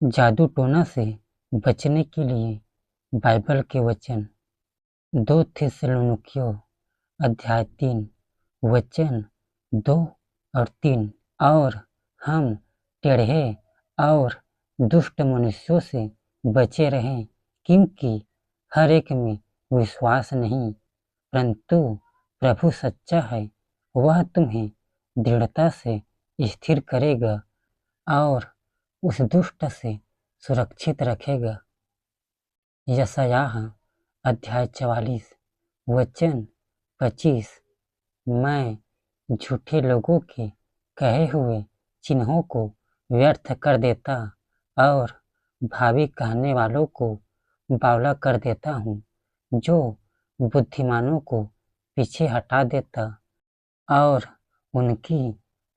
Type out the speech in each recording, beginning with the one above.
जादू टोना से बचने के लिए बाइबल के वचन 2 थिस्सलुनीकियों अध्याय 3 वचन 2 और 3। और हम टेढ़े और दुष्ट मनुष्यों से बचे रहें, क्योंकि हर एक में विश्वास नहीं, परंतु प्रभु सच्चा है, वह तुम्हें दृढ़ता से स्थिर करेगा और उस दुष्ट से सुरक्षित रखेगा। यशायाह अध्याय 44 वचन 25। मैं झूठे लोगों के कहे हुए चिन्हों को व्यर्थ कर देता और भावी कहने वालों को बावला कर देता हूँ, जो बुद्धिमानों को पीछे हटा देता और उनकी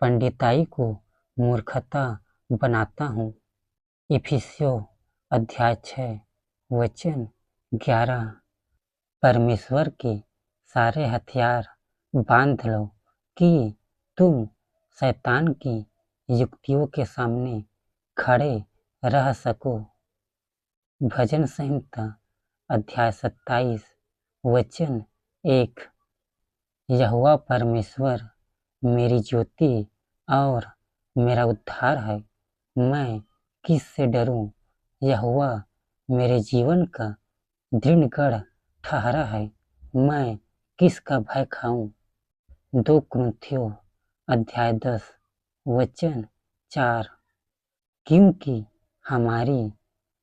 पंडिताई को मूर्खता बनाता हूँ। इफिसियों अध्याय 6 वचन 11। परमेश्वर के सारे हथियार बांध लो कि तुम शैतान की युक्तियों के सामने खड़े रह सको। भजन संहिता अध्याय 27 वचन 1। यहोवा परमेश्वर मेरी ज्योति और मेरा उद्धार है, मैं किससे डरूं? यहोवा मेरे जीवन का दृढ़ गढ़ ठहरा है, मैं किसका भय खाऊं? 2 कुरिन्थियों अध्याय 10 वचन 4। क्योंकि हमारी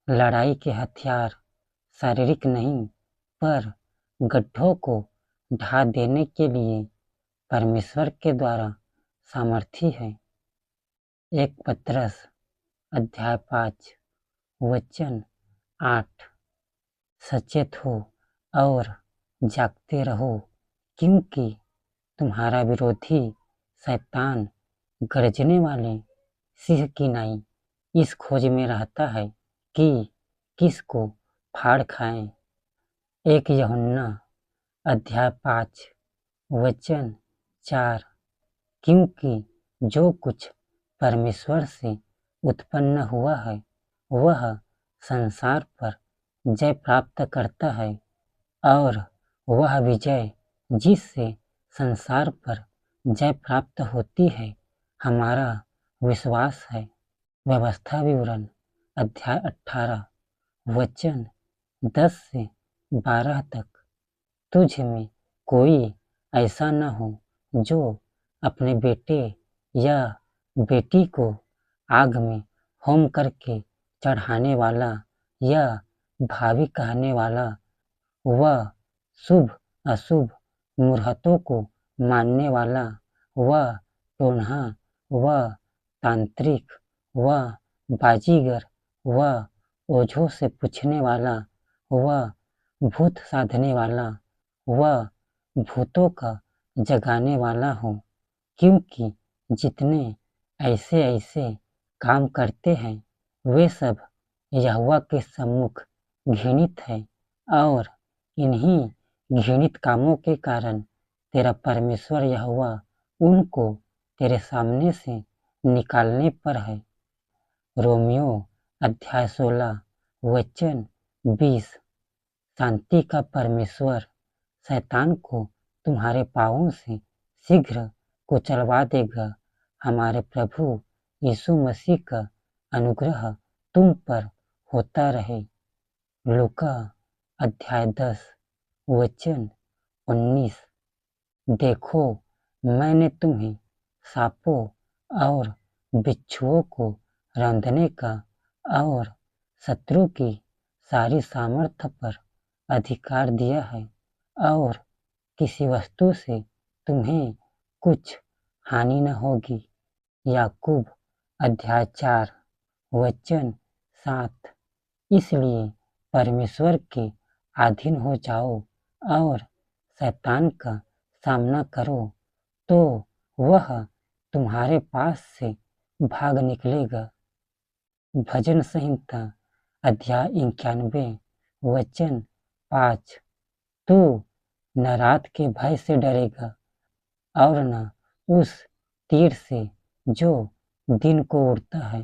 लड़ाई के हथियार शारीरिक नहीं, पर गड्ढों को ढा देने के लिए परमेश्वर के द्वारा सामर्थी है। 1 पतरस अध्याय 5 वचन 8। सचेत हो और जागते रहो, क्योंकि तुम्हारा विरोधी शैतान गरजने वाले सिंह की नाई इस खोज में रहता है कि किसको फाड़ खाए। 1 यूहन्ना अध्याय 5 वचन 4। क्योंकि जो कुछ परमेश्वर से उत्पन्न हुआ है, वह संसार पर जय प्राप्त करता है, और वह विजय जिससे संसार पर जय प्राप्त होती है, हमारा विश्वास है। व्यवस्था विवरण अध्याय 18 वचन 10 से 12 तक। तुझ में कोई ऐसा न हो जो अपने बेटे या बेटी को आग में होम करके चढ़ाने वाला या भावी कहने वाला व शुभ अशुभ मुहूर्तों को मानने वाला व टोनहा व तांत्रिक व बाजीगर व ओझों से पूछने वाला व भूत साधने वाला व भूतों का जगाने वाला हो, क्योंकि जितने ऐसे ऐसे काम करते हैं, वे सब यहोवा के सम्मुख घृणित है, और इन्हीं घृणित कामों के कारण तेरा परमेश्वर यहोवा उनको तेरे सामने से निकालने पर है। रोमियो अध्याय 16 वचन 20। शांति का परमेश्वर शैतान को तुम्हारे पांवों से शीघ्र कुचलवा देगा। हमारे प्रभु यीशु मसीह का अनुग्रह तुम पर होता रहे। लूका अध्याय 10 वचन 19। देखो, मैंने तुम्हें सांपों और बिच्छुओं को रौंदने का और शत्रु की सारी सामर्थ्य पर अधिकार दिया है, और किसी वस्तु से तुम्हें कुछ हानि न होगी। याकूब अध्याय 4 वचन 7। इसलिए परमेश्वर के अधीन हो जाओ और शैतान का सामना करो, तो वह तुम्हारे पास से भाग निकलेगा। भजन संहिता अध्याय 91 वचन 5। तू न रात के भय से डरेगा और न उस तीर से जो दिन को उड़ता है,